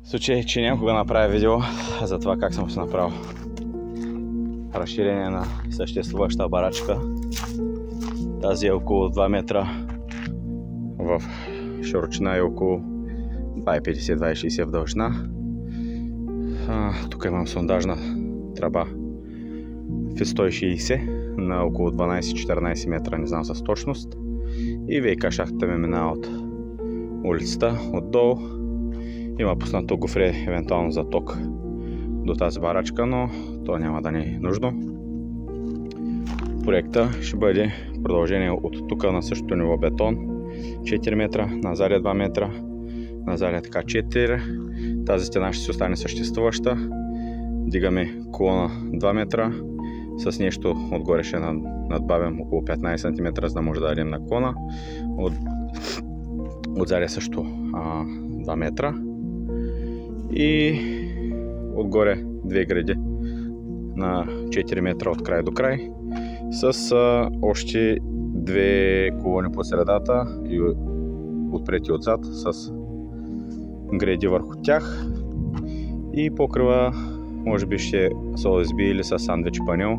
В случай, че някога направя видео за това как съм си направил разширение на съществуваща барачка. Тази е около 2 метра в широчина и около 2,50-2,60 в дължина. Тук имам сондажна тръба в 160 на около 12-14 метра, не знам с точност. И ВиК шахтата ми минава от улицата, отдолу. Има пуснато гофре евентуално за ток до тази барачка, но то няма да ни е нужно. Проекта ще бъде продължение от тук на същото ниво бетон 4 метра, назад 2 метра, назад така 4. Тази стена ще си остане съществуваща. Дигаме колона 2 метра, с нещо отгоре ще надбавим около 15 см, за да може да дадем наклона. Отзаде също 2 метра. И отгоре две гради на 4 метра от край до край, с още две колони по средата и отпред и отзад с гради върху тях. И покрива може би ще се ОСБ или с сандвич панел,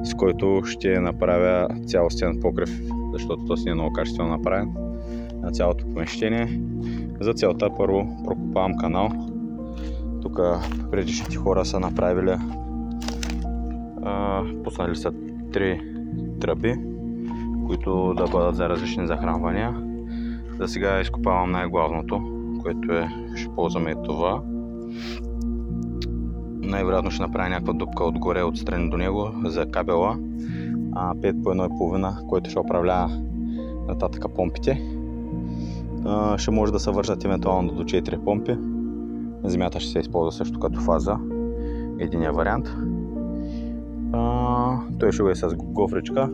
с който ще направя цялостен покрив, защото то си е много качествено направен на цялото помещение. За целта първо прокопавам канал. Тук предишните хора са направили, пуснали са 3 тръби, които да бъдат за различни захранвания. За сега изкопавам най-главното, което ще ползваме и това. Най-вероятно ще направя някаква дупка отгоре отстрани до него за кабела 5 по 1,5, който ще управлява нататък помпите. Ще може да се вържат евентуално до 4 помпи. Земята ще се използва също като фаза, единия вариант. Той ще бъде с гофричка.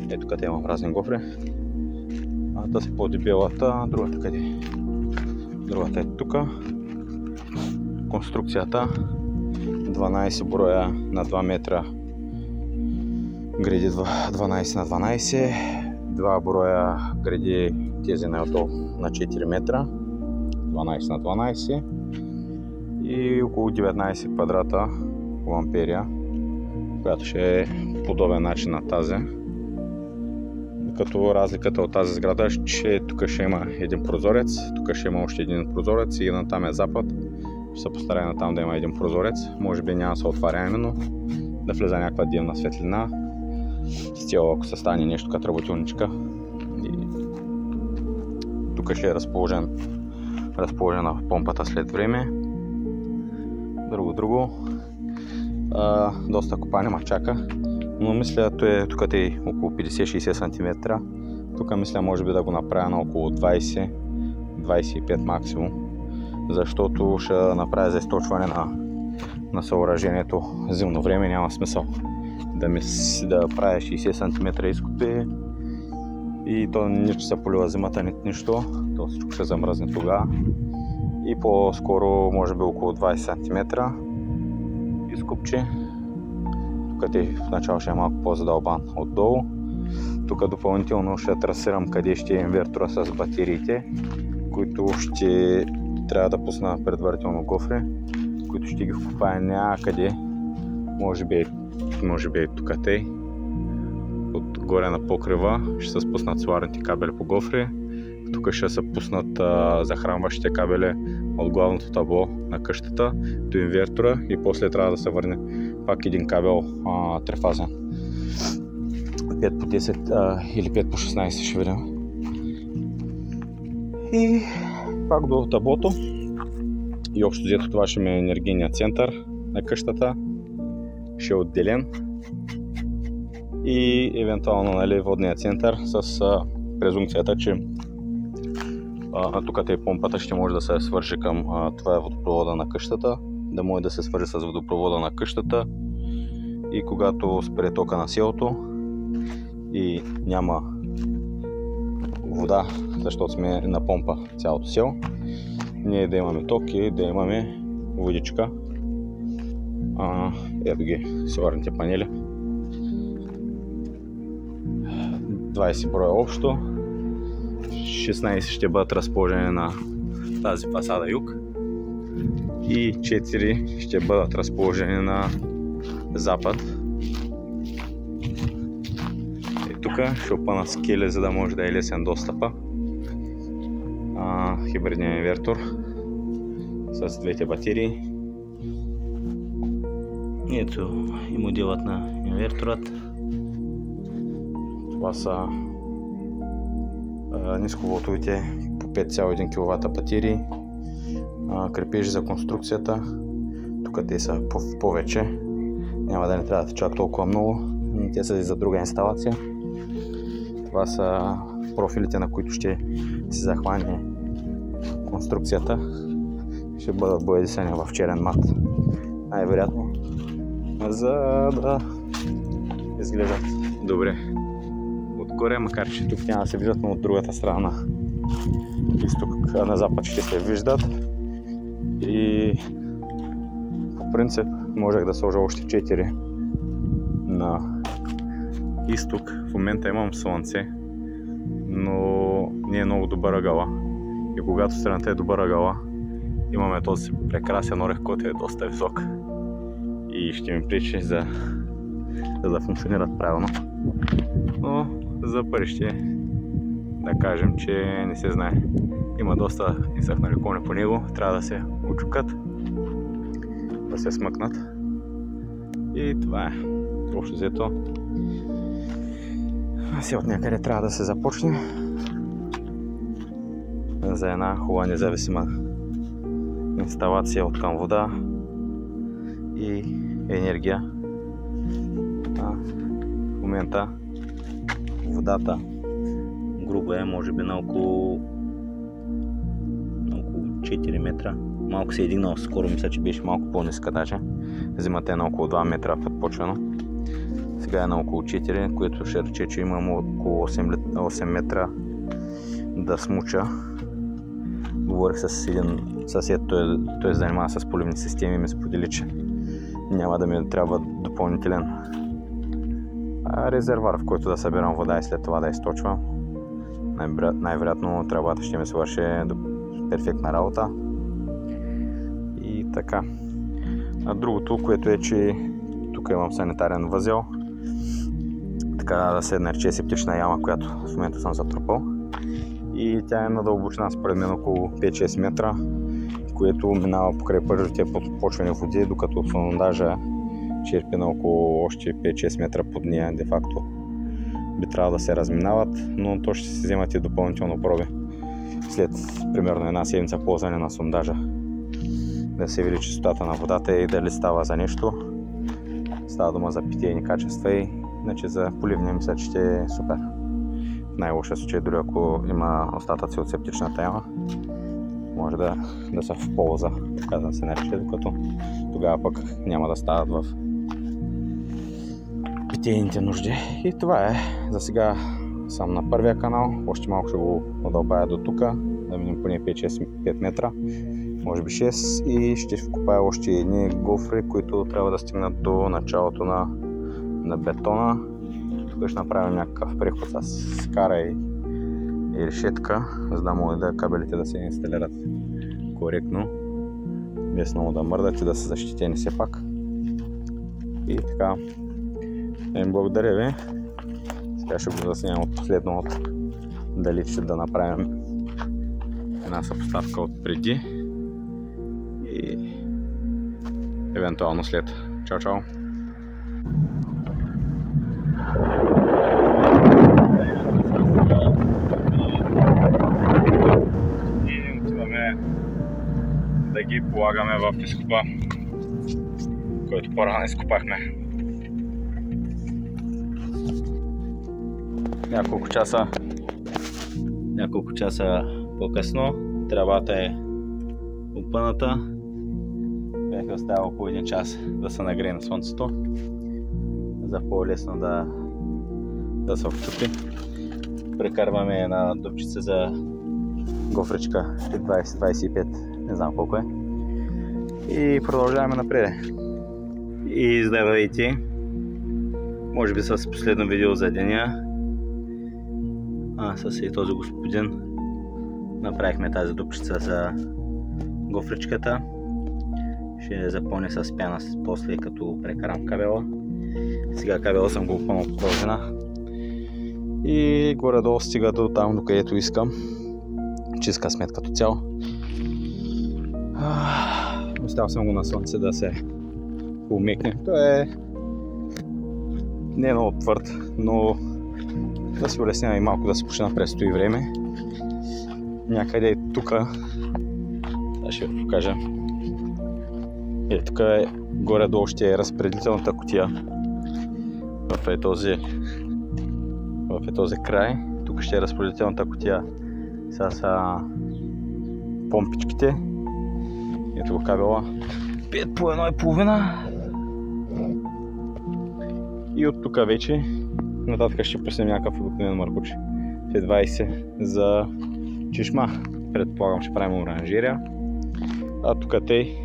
Ето къде имам разни гофри. Да се по-дебелата, другата къде? Другата е тук. Конструкцията 12 броя на 2 метра, гради 12 на 12, 2 броя гради тези най-отдолу на 4 метра, 12 на 12 и около 19 квадрата ламперия, която ще е подобен начин на тази. Като разликата от тази сграда, че тук ще има един прозорец, тук ще има още един прозорец и на там е запад. Ще се постарая на там да има един прозорец. Може би няма да се отваря именно, да влезе някаква димна светлина. С цяло, ако се стане нещо като работилничка. И тук ще е разположена помпата след време. Друго. Доста копане ма чака. Но мисля, тук е около 50-60 см. Тук мисля може би да го направя на около 20-25 максимум. Защото ще направя за източване на съоръжението зимно време. Няма смисъл да правя 60 см изкопи и то нищо се полива зимата, нищо. То всичко ще замръзне тогава. И по-скоро може би около 20 см изкопче. Тук в начало ще е малко по-задълбан отдолу. Тук допълнително ще трасирам къде ще е инвертора с батериите, които ще трябва да пусна предварително гофри, които ще ги вкопая някъде, може би и тук тъй. Отгоре на покрива ще се спуснат соларните кабели по гофри. Тук ще се пуснат захранващите кабели от главното табло на къщата до инвертора и после трябва да се върне пак един кабел трифазен. 5 по 10 или 5 по 16 ще видим. И пак до таблото. И общо взето това ще ми е енергийният център на къщата. Ще е отделен. И евентуално водният център с презумпцията, че тук е помпата, ще може да се свържи към това е водопровода на къщата. Да може да се свържи с водопровода на къщата. И когато спре тока на селото и няма вода, защото сме на помпа цялото село, ние да имаме ток и да имаме водичка. Ето ги соларните панели. 20 броя общо. 16 ще бъдат разположени на тази фасада юг. и 4 ще бъдат разположени на запад. И тук ще опъна скеле, за да може да е лесен достъпа. Хибридния инвертор с двете батерии. Ето и моделът на инверторът. Това са нисковолтовите по 5,1 кВт батерии. Крепежи за конструкцията. Тук те са повече. Няма да не трябва да чак толкова много. Те са и за друга инсталация. Това са профилите, на които ще се захване конструкцията. Ще бъдат боядисани в черен мат. Най-вероятно, за да изглеждат добре отгоре, макар че тук няма да се виждат, но от другата страна изток на запад ще се виждат. И по принцип можех да сложа още 4 на изток. В момента имам слънце, но не е много добър ъгъла. И когато страната е добър ъгъла, имаме този прекрасен орех, който е доста висок и ще ми пречи за да функционират правилно. Но за бъдеще да кажем, че не се знае. Има доста изсъхнали кони по него, трябва да се очукат, да се смъкнат. И това е. Общо взето, си от някъде трябва да се започне за една хубава независима инсталация от към вода и енергия. В момента водата грубо е може би на около 4 метра. Малко се е дигнал, скоро мисля, че беше малко по-ниска даже. Зимата е на около 2 метра подпочвено. Сега е на около 4, което ще рече, че имам около 8 метра да смуча. Говорих с един съсед, той се занимава с поливни системи и ми сподели, че няма да ми трябва допълнителен резервуар, в който да събирам вода и след това да източвам. Най-вероятно тръбата ще ми свърши перфектна работа. И така. А другото, което е, че тук имам санитарен възел. Така да се нарече септична яма, която в момента съм затрупал. И тя е на дълбочина според мен около 5-6 метра, което минава покрай първите подпочвени води, докато сондажа черпи на около още 5-6 метра под нея. Де факто би трябвало да се разминават, но то ще се вземат и допълнително проби след примерно една седмица ползване на сондажа, да се види чистотата на водата и дали става за нещо. Става дума за питейни качества и иначе за поливния мисля, че ще е супер. В най-лошия случай, дори ако има остатъци от септичната яма, може да са в полза, така да се нарече, докато тогава пък няма да стават в питейните нужди. И това е. За сега съм на първия канал, още малко ще го удълбая до тук, да минем поне 5 метра, може би 6, и ще вкопая още едни гофри, които трябва да стигнат до началото на бетона. Тук ще направим някакъв преход с скара и решетка, за да могат да кабелите да се инсталират коректно, без много да мърдат и да са защитени все пак. И така, благодаря ви. Сега ще го заснемам от последно от дали ще да направим една съпоставка от преди и евентуално след. Чао, чао! И отиваме да ги полагаме в изкопа, който по-рано изкопахме. Няколко часа по-късно тръбата е опъната. Бях оставил по 1 час да се нагрее на слънцето, за по-лесно да се вчупи. Прекарваме една дупчица за гофричка 20-25, не знам колко е. И продължаваме напред. И здравейте! Може би с последно видео за деня. С и този господин направихме тази дупчица за гофричката. Ще запълня с пяна после като прекарам кабела. Сега кабела съм го опънал по дължина. И горе-долу стига до там, докъдето искам. Чист късмет като цяло. Оставил съм го на слънце да се умекне. Той е не много твърд, но да се улесня и малко да се почина престои време. Някъде е тука. Ще ви покажа. Тук е горе-долу ще е разпределителната кутия. В този край. Тук ще е разпределителната кутия с помпичките. Ето го кабела. 5 по 1,5. И от тук вече нататък ще пуснем някакъв обикновен маркуч. F20 за чешма. Предполагам, ще правим оранжерия. А тук те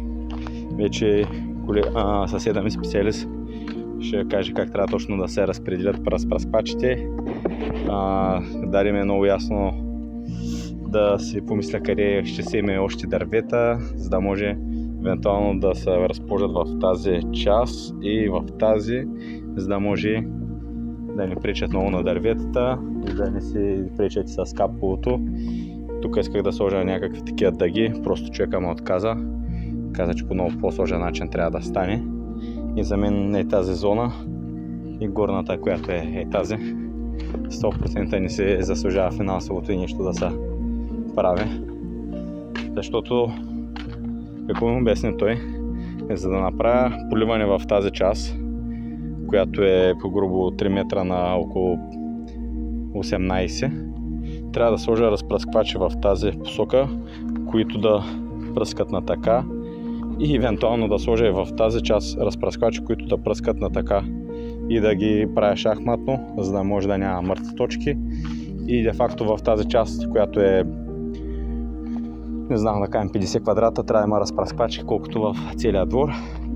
вече съседа ми специалист ще каже как трябва точно да се разпределят разпръсквачите. Даде ми много ясно да си помисля къде ще семе още дървета, за да може евентуално да се разположат в тази част и в тази, за да може да не пречат много на дърветата и да не се пречат и с каповото. Тук исках да сложа някакви такива дъги, просто човека ме отказа. Каза, че по много по-сложен начин трябва да стане. И за мен е тази зона и горната, която е тази. 100% не се заслужава финансовото и нищо да се прави. Защото, какво ми обясни той, за да направя поливане в тази част, която е по грубо 3 метра на около 18, трябва да сложа разпръсквачи в тази посока, които да пръскат на така и евентуално да сложа и в тази част разпръсквачи, които да пръскат на така и да ги правя шахматно, за да може да няма мъртви точки. И де факто в тази част, която е, не знам да кажем 50 квадрата, трябва да има разпръсквачи, колкото в целия двор.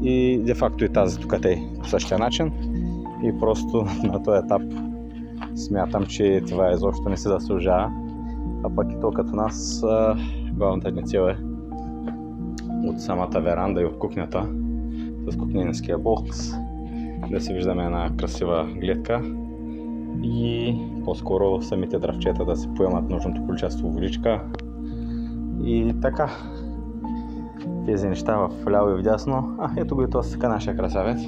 И де факто и тази тук е по същия начин. И просто на този етап смятам, че това изобщо не се заслужава. А пък и то като нас, главната ни цел е от самата веранда и от кухнята с кухненския бокс да си виждаме една красива гледка и по-скоро самите дръвчета да се поемат нужното количество водичка. И така, тези неща в ляво и вдясно. Ето го и този така нашия красавец.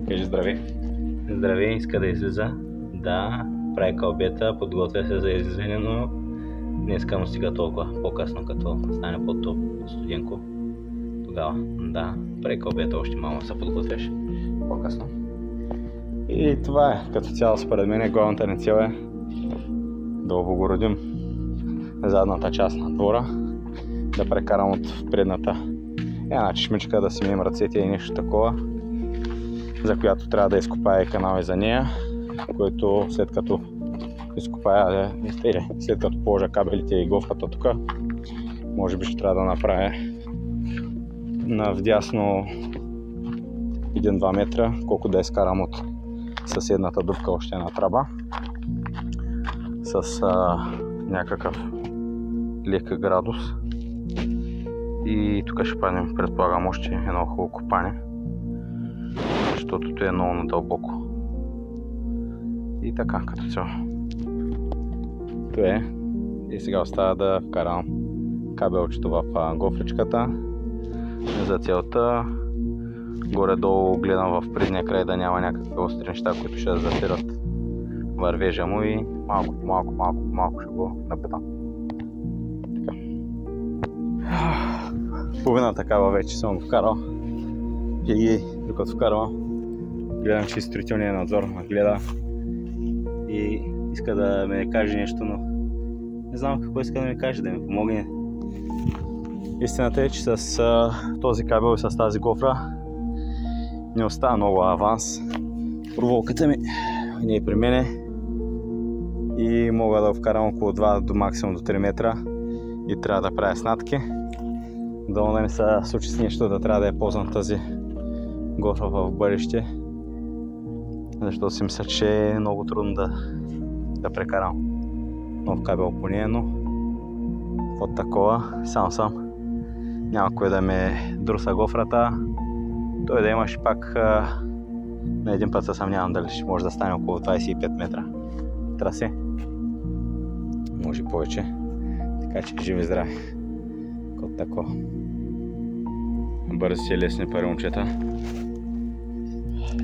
Кажи здрави. Здрави, иска да излиза. Да, прави кълбета, подготвя се за излизане, но днеска му стига толкова. По-късно, като стане по-топ, студенко. Тогава, да, прави кълбета, още малко се подготвяш по-късно. И това е, като цяло според мен главната ни цел е да облагородим задната част на двора, да прекарам от предната една чешмичка, да си мием ръцете и нещо такова, за която трябва да изкопая канал и за нея, който след като изкопая, след като положа кабелите и гофрата тук, може би ще трябва да направя навдясно 1-2 метра, колко да изкарам от съседната дупка още една тръба с някакъв лек градус. И тук ще правим, предполагам, още едно хубаво копане, защото то е много надълбоко. И така, като цяло. То е. И сега остава да вкарам кабелчето в гофричката. За целта горе-долу гледам в предния край да няма някакви остри неща, които ще затират вървежа му и малко ще го напитам. Половина такава вече съм вкарал. И докато вкарвам, гледам, че строителният надзор ме гледа и иска да ме каже нещо, но не знам какво иска да ми каже, да ми помогне. Истината е, че с този кабел и с тази гофра не остава много аванс. Проволката ми не е при мене и мога да вкарам около 2 до максимум до 3 метра и трябва да правя снатки. Долу да не се случи с нещо, да трябва да я ползвам тази гофра в бъдеще, защото си мисля, че е много трудно да прекарам нов кабел по нея, но от такова сам няма кой да ме друса гофрата. Той да имаш пак на един път се съмнявам дали ще може да стане около 25 метра трасе. Може повече. Така че живи здрави. Кот тако. Бързи и лесни пари, момчета.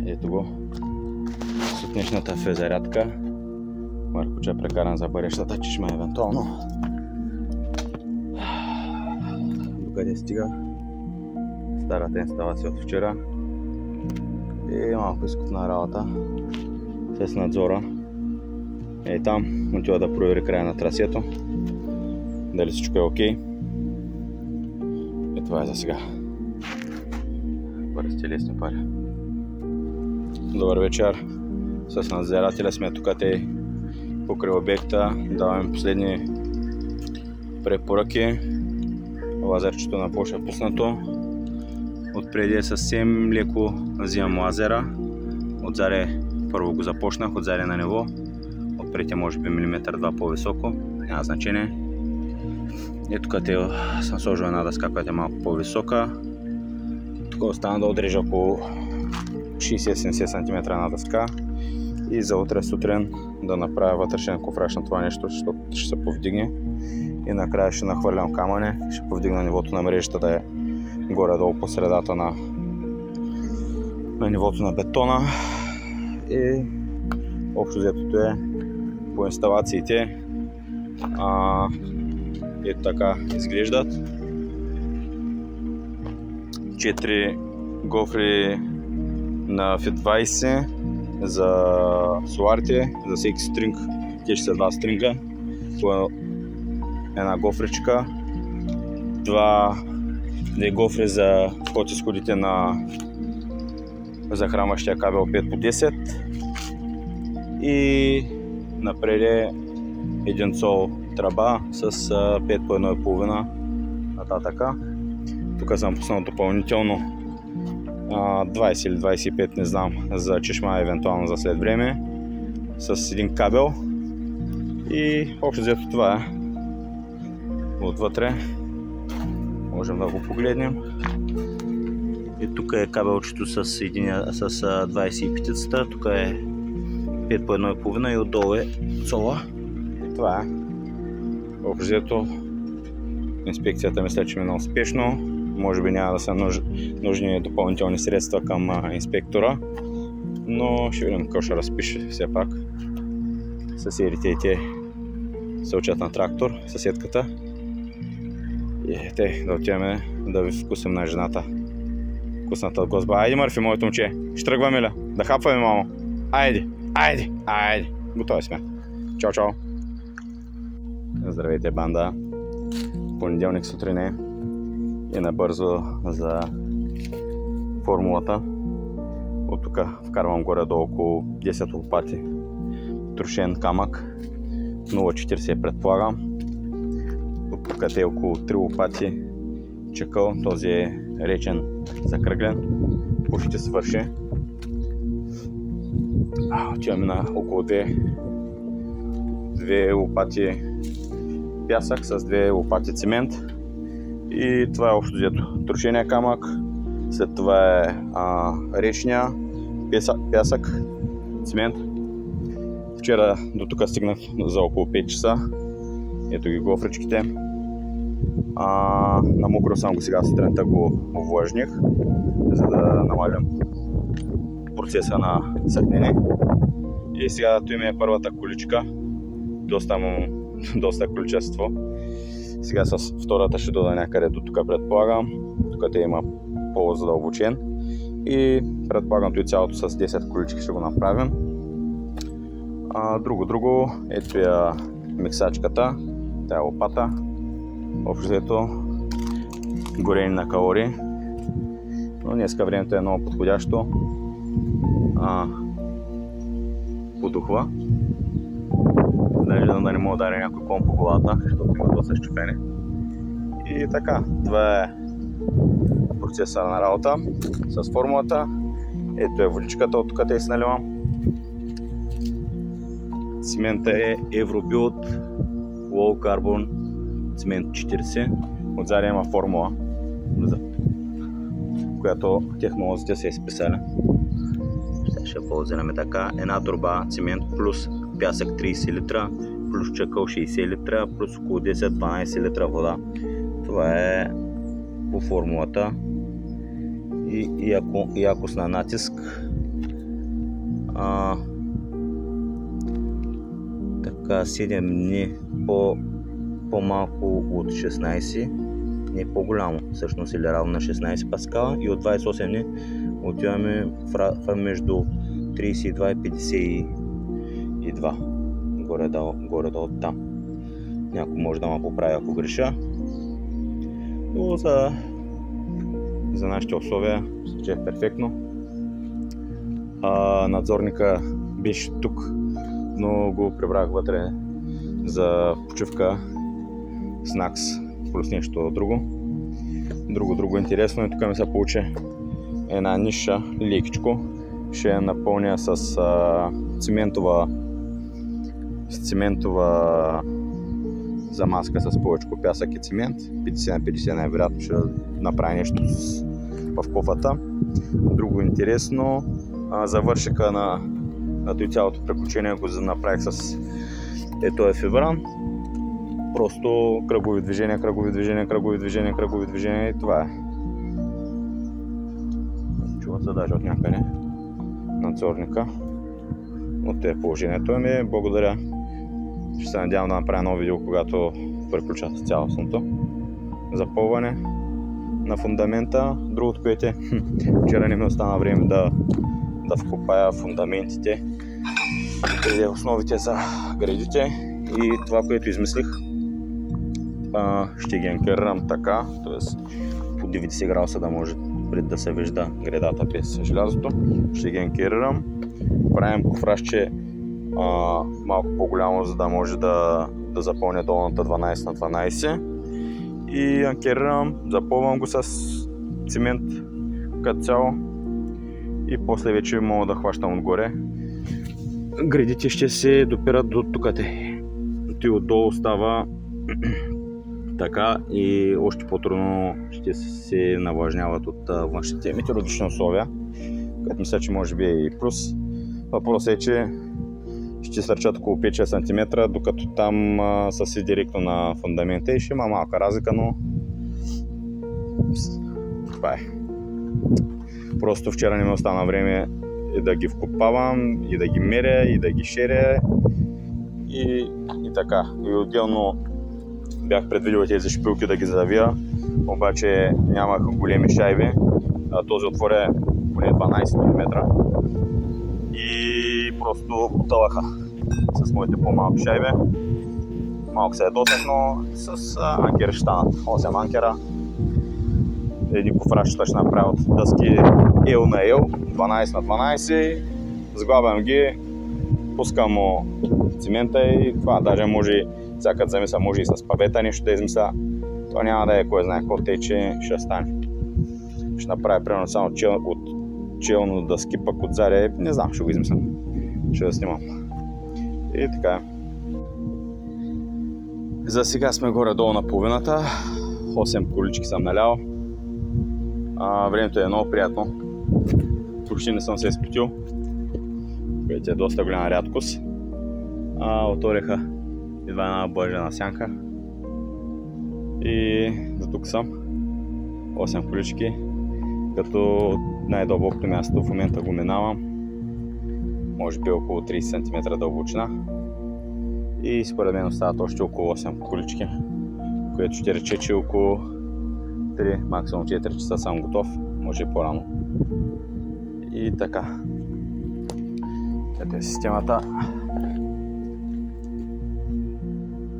Ето го. Сутнешната фезарядка. Марко, че е прекаран за бъдещата чешма евентуално. Докъде стига? Старата инсталация от вчера. И малко изкупна работа с надзора. И там отива да провери края на трасето. Дали всичко е окей. И това е за сега. Бързите лесни пари. Добър вечер. С надзирателя сме тук покрай обекта. Даваме последни препоръки. Лазерчето на Пош е пуснато. Отпреди е съвсем леко взимам лазера. Отзаде първо го започнах, отзаде на ниво. Отпреди може би милиметър-два по-високо. Няма значение. И тук съм сложил една дъска, която е малко по-висока. Тук остана да отрежа около 60-70 см на дъска. И за утре сутрин да направя вътрешен кофраж на това нещо, защото ще се повдигне. И накрая ще нахвърлям камъне, ще повдигна нивото на мрежата да е горе-долу по средата на нивото на бетона. И общо взетото е по инсталациите. Ето така изглеждат. 4 гофри на Fit20 за соларите, за всеки стринг. Те ще са 2 стринга по една гофричка, 2 гофри за подизходите на захранващия кабел 5x10 и напред е 1 цол тръба с 5 по 1,5 нататъка. Тук съм пуснал допълнително 20 или 25, не знам, за чешма, евентуално за след време, с един кабел. И общо взето това е. Отвътре можем да го погледнем. И тук е кабелчето с 25-цата, тук е 5 по 1,5 и отдолу е цола. И това е. Общо взето инспекцията мисля, че мина успешно. Може би няма да са нужни допълнителни средства към инспектора, но ще видим какво ще разпише все пак. Съседите и те се учат на трактор, съседката. И да отиваме да ви вкусим на жената. Вкусната от Госба. Айде, Мърфи, моето момче. Ще тръгваме ли? Да хапваме, мамо. Айде, айде, айде. Готови сме. Чао, чао. Здравейте, банда. Понеделник сутрин е. И набързо за формулата. От тук вкарвам горе до около 10 лопати трошен камък. 0,40 предполагам. От тук е около 3 лопати чакъл. Този е речен закръглен. Почти свърши. Отиваме на около 2 лопати пясък с 2 лопати цимент. И това е общо взето трошения камък. След това е речния пясък, цимент. Вчера до тук стигнах за около 5 часа. Ето ги гофричките. На мокро съм го сега сутринта го овлажних, за да намалям процеса на съхнене. И сега той ми е първата количка. Доста количество. Сега с втората ще дода някъде до тук, предполагам. Тук те има по-задълбочен. И предполагам той цялото с 10 колички ще го направим. Друго, ето я миксачката, тая лопата. Общо взето горение на калории. Но днеска времето е много подходящо. Подухва. Даже да не мога да даря някой кон по главата, защото има доста щупени. И така, това е процеса на работа с формулата. Ето е водичката, от тук те си наливам. Цимента е Евробилд Low Carbon цимент 40. Отзади има формула която технолозите са изписали. Ще ползваме така. Една турба цимент плюс пясък 30 литра, плюс чакъл 60 литра, плюс около 10-12 литра вода. Това е по формулата. И якост на натиск. Така 7 дни по-малко от 16, не по-голямо, всъщност или равно на 16 паскала, и от 28 дни отиваме между 32 и 52, горе-долу там. Някой може да ме поправи, ако греша, но за нашите условия че е перфектно. Надзорника беше тук, но го прибрах вътре за почивка, снакс плюс нещо друго. Друго интересно, и тук ми се получи една ниша, лекичко. Ще я напълня с циментова замазка с повече пясък и цимент. 50 на 50 най-вероятно ще направи нещо в кофата. Друго интересно, завършика на цялото приключение го направих с този фибран. Просто кръгови движения и това е. Чува се даже от някъде надзорника. От е положението ми. Благодаря. Ще се надявам да направя ново видео, когато приключа с цялостното запълване на фундамента. Другото, което е, вчера не ми остана време да вкопая фундаментите и основите за гредите, и това, което измислих, ще ги анкерирам така, т.е. по 90 градуса да може пред да се вижда гредата без желязото. Ще ги анкерирам, правим кофрашче малко по-голямо, за да може да запълня долната 12 на 12, и анкерирам, запълвам го с цимент като цяло, и после вече мога да хващам отгоре. Гредите ще се допират до тукате. И отдолу става така, и още по-трудно ще се навлажняват от външните метеорологични условия, което мисля, че може би е и плюс. Въпросът е, че ще сърчат около 5-6 см, докато там са си директно на фундамента и ще има малка разлика, но това е. Просто вчера не ми остана време и да ги вкопавам, и да ги меря, и да ги шеря, и така. И отделно бях предвидил тези шпилки да ги завия, обаче нямах големи шайби. Този отвор е поне 12 мм и просто потълаха с моите по-малки шайби. Малко се е досех, но с анкер ще станат. 8 анкера. Едни кофрашчета ще направя от дъски L на L, 12 на 12. Сглабям ги, пускам цимента и това. Даже може, всяка замисля, може и с павета нещо да измисля. Това няма да е кой знае какво, че ще стане. Ще направя примерно само от челно дъски, пък отзаде, не знам, ще го измислям. Ще да снимам. И така. За сега сме горе-долу на половината. 8 колички съм налял. Времето е много приятно. Почти не съм се изпотил, което е доста голяма рядкост. Отвориха едва една бъжена сянка. И за тук съм. 8 колички. Като най-дълбокото място в момента го минавам. Може би около 30 см дълбочина. И според мен остават още около 8 колички, което ще рече, че около 3, максимум 4 часа съм готов, може и по-рано. И така. Ето е системата.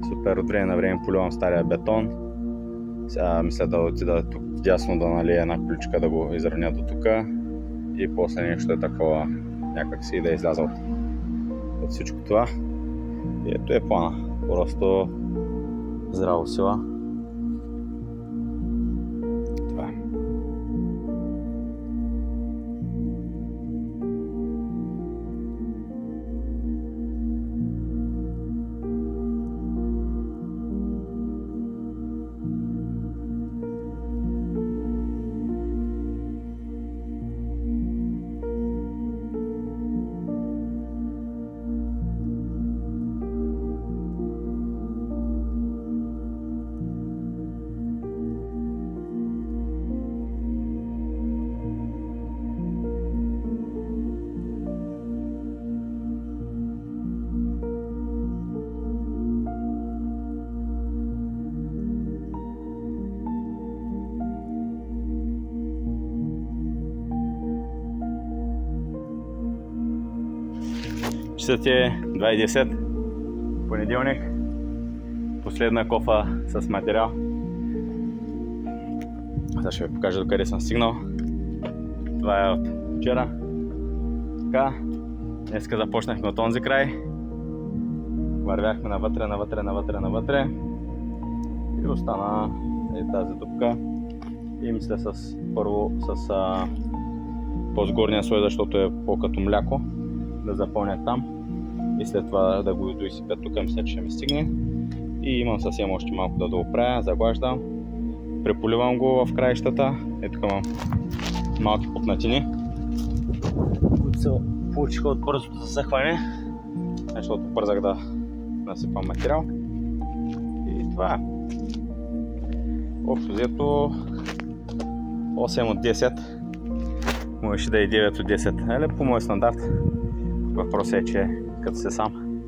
Супер, от време на време поливам стария бетон. Сега мисля да отида тук дясно да налия една количка, да го изравня до тук. И после нещо е такова, някак си да изляза от всичко това. И ето е плана. Просто здраво сила. Това е. Часът е 2:10, понеделник, последна кофа с материал. Сега ще ви покажа докъде съм стигнал. Това е от вчера. Така, днеска започнахме от онзи край. Вървяхме навътре и остана тази дупка. И мисля първо с по-сгорния слой, защото е по-като мляко, да запълня там и след това да го доизсипя тук, мисля, че ще ми стигне. И имам съвсем още малко да доправя, заглаждам, преполивам го в краищата. Ето тук имам малки пукнатини, които се получиха от бързото засъхване, защото бързах да насипам материал. И това е. Общо взето 8 от 10. Можеше да е 9 от 10. По мой стандарт. Въпросът е, че като се сам,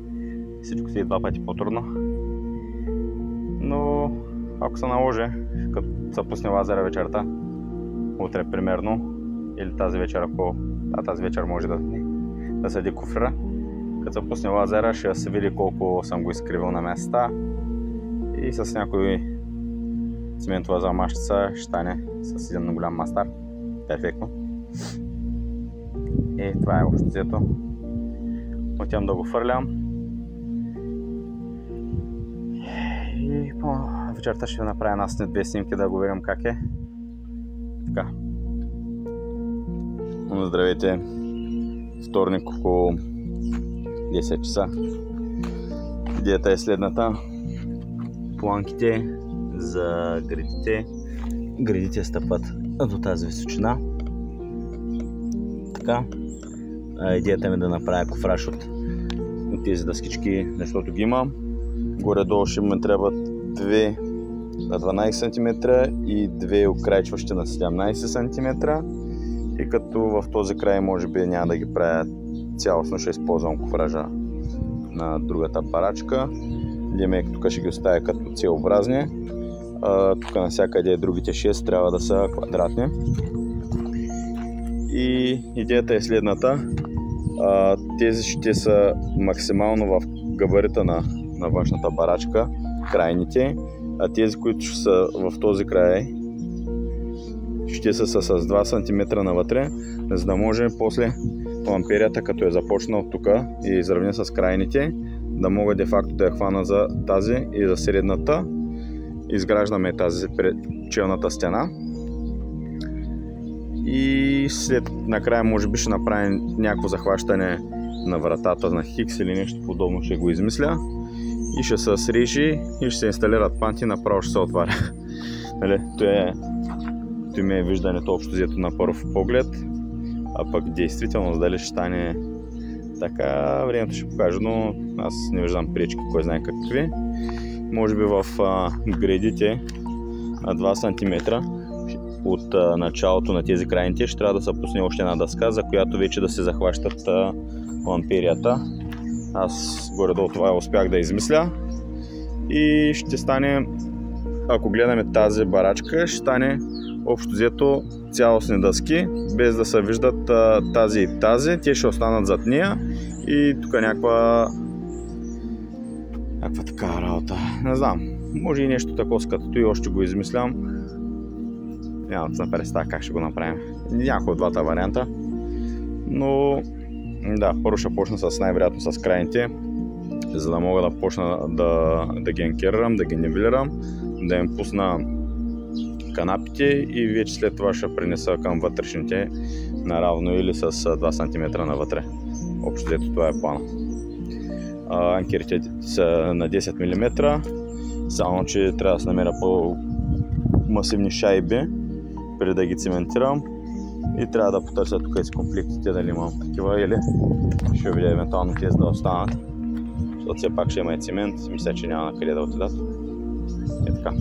всичко си е два пъти по-трудно. Но ако се наложи, като се пусне лазера вечерта, утре примерно, или тази вечер, ако тази вечер може да се декуфрира, като се пусне лазера, ще се види колко съм го изкривил на места и с някой циментова замащица ще стане с един голям мастар. Перфектно. И това е общо взето. Отивам да го фърлям. И по вечерта ще направя една две снимки да го видим как е. Така. Здравейте. Вторник около 10 часа. Идеята е следната. Планките за гредите. Гредите стъпват до тази височина. Така. Идеята ми е да направя кофраж от тези дъскички, защото ги имам. Горе-долу ще ми трябват 2 на 12 см и 2 окрайчващи на 17 см. И като в този край може би няма да ги правя цялостно, ще използвам кофража на другата барачка. Лемек тук ще ги оставя като целообразни. Тук навсякъде другите 6 трябва да са квадратни. И идеята е следната. Тези ще са максимално в габарита на външната барачка, крайните, а тези, които ще са в този край, ще са с 2 см навътре, за да може после ламперията, като е започнал тук и изравня с крайните, да мога де-факто да я хвана за тази и за средната. Изграждаме тази челната стена. И след накрая може би ще направим някакво захващане на вратата на хикс или нещо подобно, ще го измисля. И ще се срежи и ще се инсталират панти, направо ще се отваря. Това ми е виждането общо взето на първ поглед. А пък действително дали ще стане така, времето ще покаже, но аз не виждам пречки, кой знае какви. Може би в гредите на 2 см от началото на тези крайните ще трябва да се пусне още една дъска, за която вече да се захващат ламперията. Аз горе-долу това успях да измисля. И ще стане, ако гледаме тази барачка, ще стане общо взето цялостни дъски, без да се виждат тази и тази. Те ще останат зад нея и тук някаква такава работа. Не знам, може и нещо такова като и още го измислям. Няма да се представя как ще го направим. Някой от двата варианта. Но да, първо ще почна с най-вероятно с крайните, за да мога да почна да ги анкерирам, да ги нивелирам, да им пусна канапите и вече след това ще принеса към вътрешните наравно или с 2 см навътре. Общо взето това е плана. Анкерите са на 10 мм, само че трябва да се намеря по-масивни шайби преди да ги циментирам и трябва да потърся тук из комплектите дали имам такива или ще видя евентуално тези да останат, защото все пак ще има и цимент, мисля, че няма на къде да отидат. И така.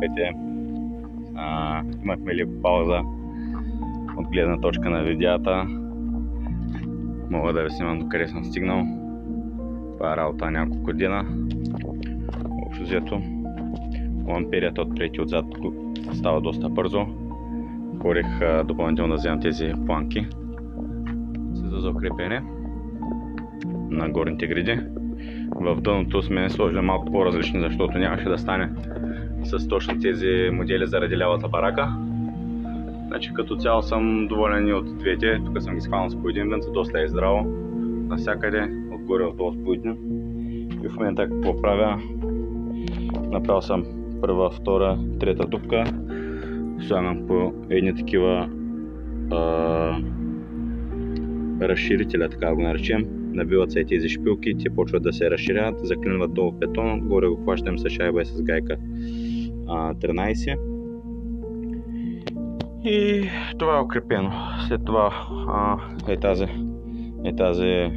подкрепете. Имахме ли пауза от гледна точка на видеята. Мога да ви снимам докъде съм стигнал. Това е работа няколко дена. Общо взето ламперията отпред и отзад става доста бързо. Хорих допълнително да вземам тези планки за укрепене на горните греди. В дъното сме сложили малко по-различни, защото нямаше да стане с точно тези модели заради лявата барака. Значи като цяло съм доволен и от двете. Тук съм ги схванал с по един винт, доста е здраво. Навсякъде, отгоре отдолу с по един. И в момента какво правя? Направил съм първа, втора, трета дупка. Слагам по едни такива разширителя, така го наречем. Набиват се тези шпилки, те почват да се разширяват, заклинват долу бетон, горе го хващам с шайба и с гайка 13. И това е укрепено. След това тази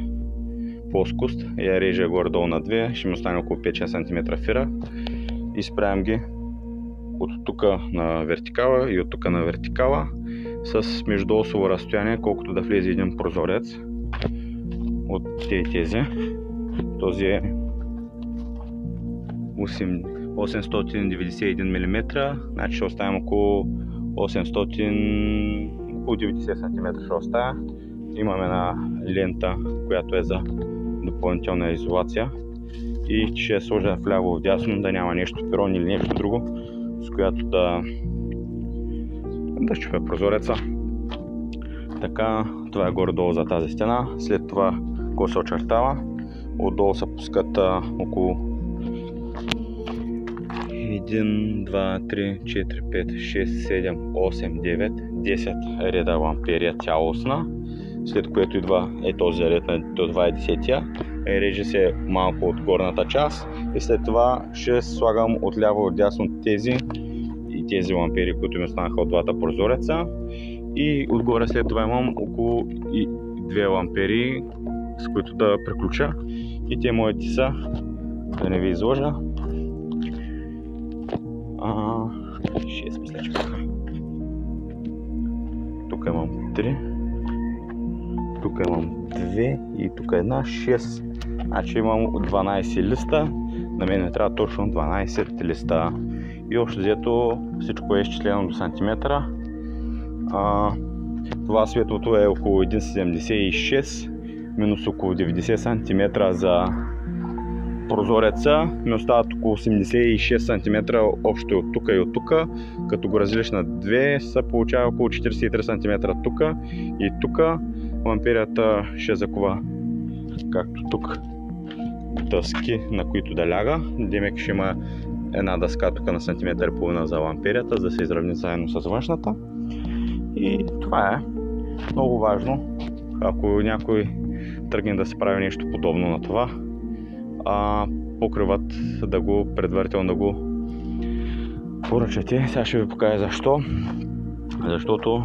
плоскост я режа горе-долу на две, ще ми остане около 5-6 см фира. Изправям ги от тук на вертикала и от тук на вертикала с междуосово разстояние, колкото да влезе един прозорец от тези. Този е 891 мм, значи ще оставим около 90 см ще оставя. Имаме една лента, която е за допълнителна изолация и ще я сложа вляво вдясно, да няма нещо перон или нещо друго, с която да щупя прозореца. Така, това е горе-долу за тази стена. След това, ако се очертава, отдолу се пускат около 1, 2, 3, 4, 5, 6, 7, 8, 9, 10 реда ламперия цялостна, след което идва този ред, това е 10-тия, реже се малко от горната част и след това ще слагам отляво от дясно тези лампери, които ми останаха от двата прозореца, и отгоре след това имам около 2 лампери, с които да приключа, и те моите са, да не ви изложа, 6 мисля, че бяха. Тук имам 3, тук имам 2 и тук една 6. Значи имам 12 листа. На мен не трябва точно 12 листа. И общо взето всичко е изчислено до сантиметра. Това светлото е около 1,76 минус около 90 см за прозореца, ми остават около 86 см общо от тук и от тук. Като го разделиш на 2, се получава около 43 см тук и тук. Ламперията ще закува, както тук, дъски, на които да ляга. Демек ще има една дъска тук на сантиметър и половина за ламперията, за да се изравни заедно с външната. И това е много важно. Ако някой тръгне да се прави нещо подобно на това, покриват да го предварително да го поръчате. Сега ще ви покажа защо. Защото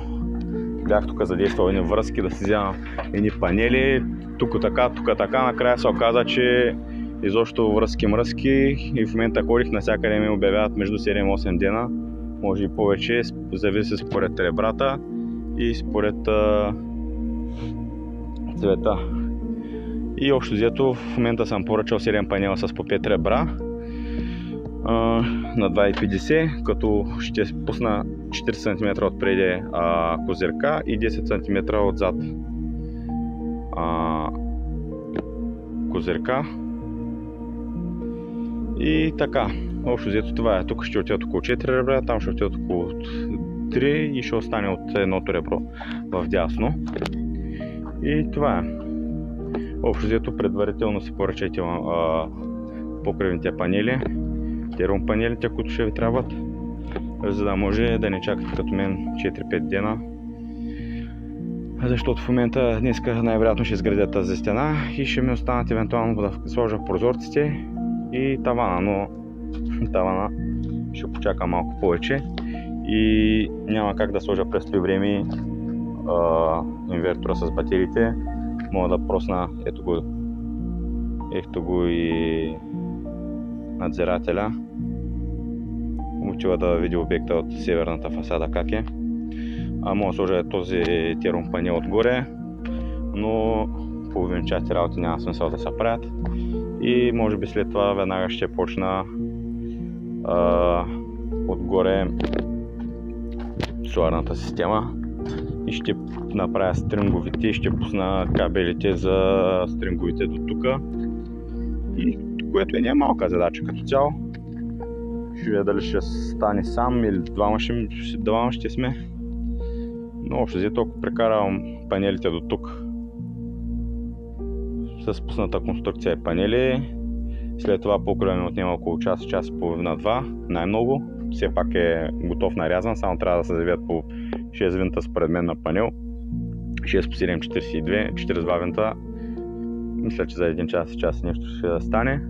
бях тук задействал едни връзки да си вземам едни панели, тук така, накрая се оказа, че изобщо връзки и в момента ходих, навсякъде ми обявяват между 7-8 дена, може и повече, зависи според ребрата и според цвета. И общо взето в момента съм поръчал 7 панела с по 5 ребра на 2,50, като ще пусна 40 см отпреди козирка и 10 см отзад козирка. И така, общо взето това е. Тук ще отидат около 4 ребра, там ще отидат около 3 и ще остане от едното ребро в дясно. И това е. Общо взето предварително си поръчайте покривните панели, терум панелите, които ще ви трябват, за да може да не чакате като мен 4-5 дена. Защото в момента днеска най-вероятно ще изградя тази стена и ще ми останат евентуално да сложа прозорците и тавана, но тавана ще почака малко повече и няма как да сложа през това време инвертора с батериите. Мога да просна ето го и надзирателя. отива да види обекта от северната фасада как е. Мога да сложа този термопанел отгоре, но половинчати работи няма смисъл да се правят. И може би след това веднага ще почна отгоре соларната система и ще направя стринговите и ще пусна кабелите за стринговите до тук. И което е не малка задача като цяло. Ще видя дали ще стане сам или двама ще сме. Но общо взето, ако прекарам панелите до тук с пусната конструкция и панели, след това покрива ми отнема около час и половина-два, най-много. Все пак е готов нарязан, само трябва да се завият по 6 винта според мен на панел. 6 по 7, 42, 42 винта. Мисля, че за 1 час и нещо ще стане.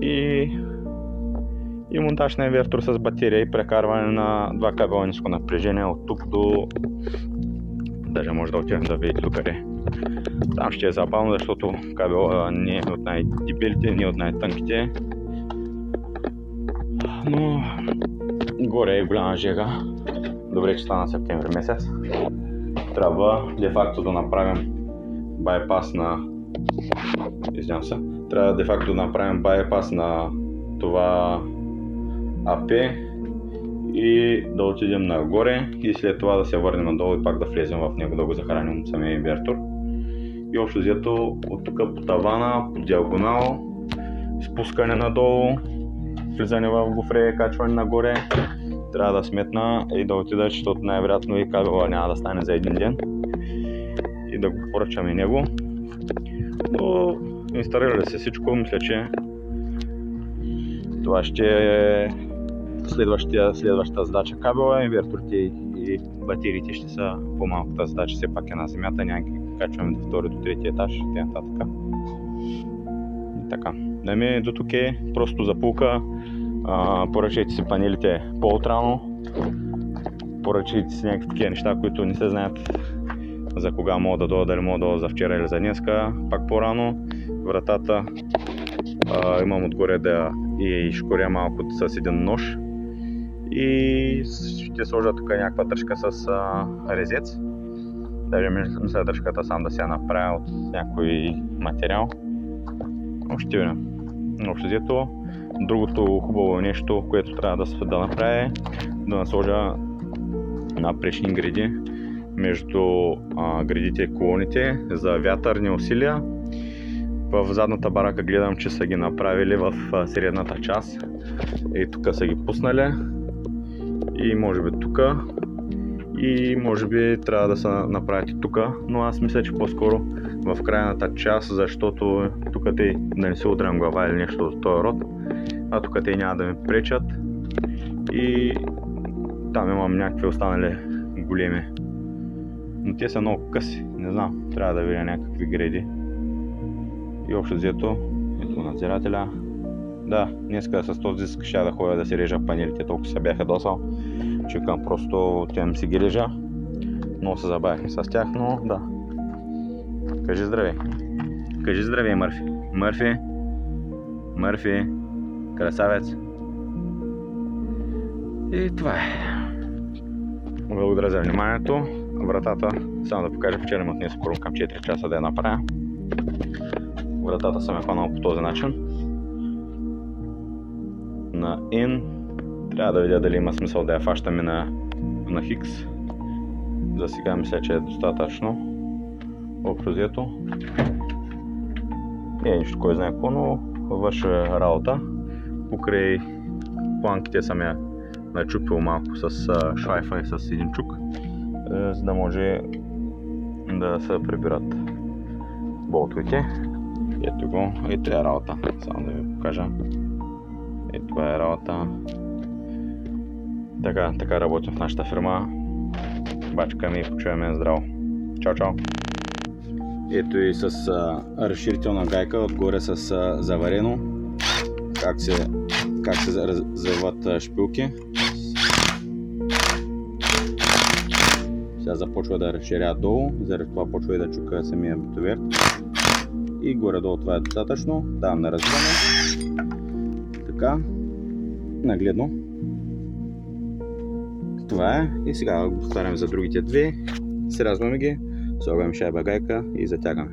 И монтаж на инвертор с батерия и прекарване на два кабела ниско напрежение от тук до... Даже може да отидем да видите докъде. Там ще е забавно, защото кабел не е от най-дебелите, не е от най-тънките. Но горе е голяма жега. Добре, че стана септември месец. Трябва де-факто да направим байпас на... Извинявам се. Трябва де-факто да направим байпас на това АП и да отидем нагоре и след това да се върнем надолу и пак да влезем в него, да го захраним самия инвертор. И общо взето от тук по тавана, по диагонал, спускане надолу, влизане в гофре, качване нагоре, трябва да сметна и да отида, защото най-вероятно и кабела няма да стане за един ден и да го поръчам и него. Но инсталирали се всичко, мисля, че това ще е следващата задача. Кабела, инверторите и батериите ще са по-малката задача, все пак е на земята, няма ги качваме до втори, до трети етаж и нататък. И така. Да ми до тук е просто запулка. Поръчайте си панелите по-утрано. Поръчайте си някакви такива неща, които не се знаят за кога мога да дойда, дали мога да дойда за вчера или за днеска. Пак по-рано. Вратата имам отгоре да и шкоря малко с един нож. И ще сложа тук някаква дръжка с резец. Даже мисля дръжката сам да се я направя от някой материал. Но ще видим. Общо взето, другото хубаво нещо, което трябва да направя е да насложа напречни греди между гредите и колоните за вятърни усилия. В задната барака гледам, че са ги направили в средната част и тук са ги пуснали и може би тук и може би трябва да се направят и тук, но аз мисля, че по-скоро в крайната част, защото тук те да не се удрям глава или нещо от този род, а тук те няма да ми пречат и там имам някакви останали големи, но те са много къси, не знам, трябва да видя някакви греди. И общо взето, ето надзирателя. Да, днеска с този диск ще да ходя да си режа панелите, толкова се бяха досал. Чекам просто тем си ги режа. Много се забавихме с тях, но да. Кажи здравей. Кажи здравей, Мърфи. Мърфи. Мърфи. Красавец. И това е. Благодаря за вниманието. Вратата, само да покажа, вчера ми отнесе първо към 4 часа да я направя. Вратата съм е хванал по този начин. На N трябва да видя дали има смисъл да я фащаме на Хикс. За сега мисля, че е достатъчно. Общо взето. Не е нищо кой знае какво, но върши работа. Покрай планките съм я начупил малко с шлайфа и с един чук, за да може да се прибират болтовете. Ето го, ето е работа, само да ви покажа. Ето това е работа. Така работим в нашата фирма. Бачка ми, почуваме здраво. Чао, чао! Ето и с разширителна гайка, отгоре с заварено. Как се завиват шпилки. Сега започва да разширя долу, заради това почва и да чука самия битовер. И горе-долу това е достатъчно. Давам на развиване. Така, нагледно. Това е. И сега го повтаряме за другите две. Срязваме ги, слагаме шайба гайка и затягаме.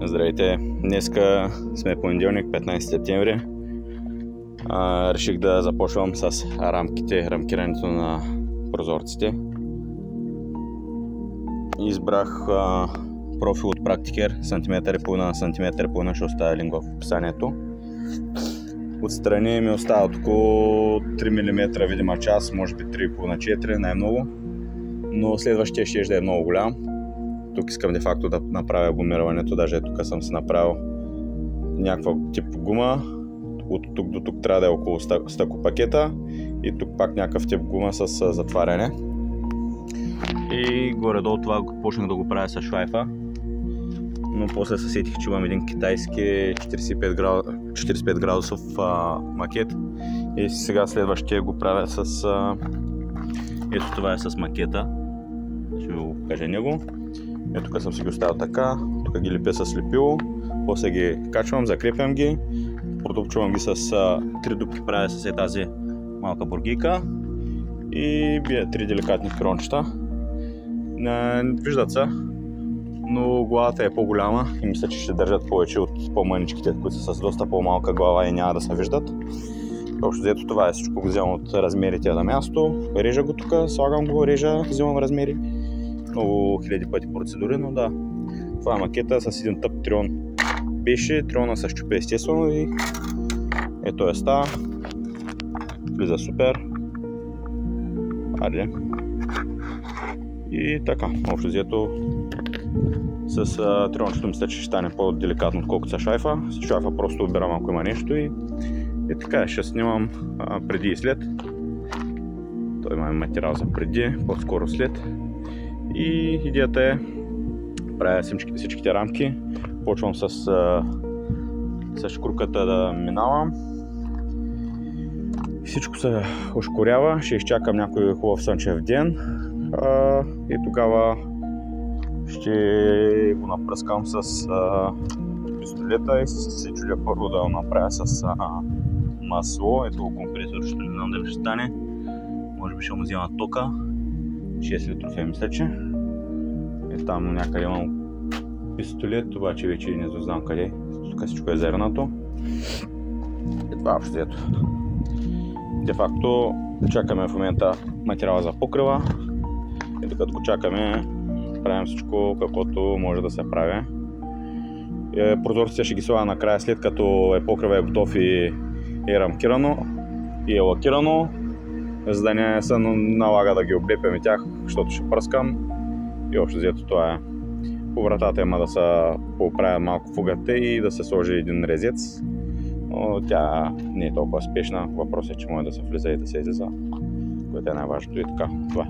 Здравейте! Днеска сме понеделник, 15 септември. Реших да започвам с рамкирането на прозорците. Избрах профил от Practiker, сантиметър и половина на сантиметър и половина, ще оставя линк в описанието. Отстрани ми остават около 3 мм видима част, може би 3,5-4 най-много, но следващия ще е много голям. Тук искам де-факто да направя гумирането, даже тук съм си направил някаква тип гума. От тук до тук трябва да е около стъклопакета и тук пак някакъв тип гума с затваряне. И горе-долу това почнах да го правя с шлайфа, но после се сетих, че имам един китайски 45 градусов макет и сега следващия го правя с ето това е с макета, ще ви го покажа него. Ето тук съм си ги оставил така, тук ги лепя с лепило, после ги качвам, закрепям ги, продупчвам ги с 3 дупки, правя с тази малка бургийка и бия 3 деликатни крончета. Виждат се, но главата е по-голяма и мисля, че ще държат повече от по-мъничките, които са с доста по-малка глава и няма да се виждат. Общо взето това е всичко, го вземам от размерите на място, режа го тук, слагам го, режа, вземам размери. Много хиляди пъти процедури, но да. Това е макета с един тъп трион. Беше, триона се щупи естествено и ето е става. Влиза супер. Айде. И така, общо взето с триончето мисля, че ще стане по-деликатно, отколкото с шайфа. С шайфа просто отбирам ако има нещо и така, ще снимам преди и след. Той има материал за преди, по-скоро след. И идеята е, правя всичките рамки, почвам с шкурката да минавам. Всичко се ускорява, ще изчакам някой хубав слънчев ден и тогава ще го напръскам с пистолета и се чудя първо да го направя с масло. Ето го компресор, ще не знам дали ще стане, може би ще му взема тока. 6 литров е, мисля, че. Там някъде имам пистолет, обаче вече не знам къде. Тук всичко е зернато. И това общо взето. Де факто чакаме в момента материала за покрива. И докато го чакаме, правим всичко каквото може да се прави. Прозорците ще ги слагам накрая, след като покрива е готов и е рамкирано и е лакирано, за да не се налага да ги облепяме тях, защото ще пръскам. И общо взето това е. По вратата има да се поправя малко фугата и да се сложи един резец, но тя не е толкова спешна. Въпросът е, че може да се влиза и да се излиза, което е най-важното и така. Това.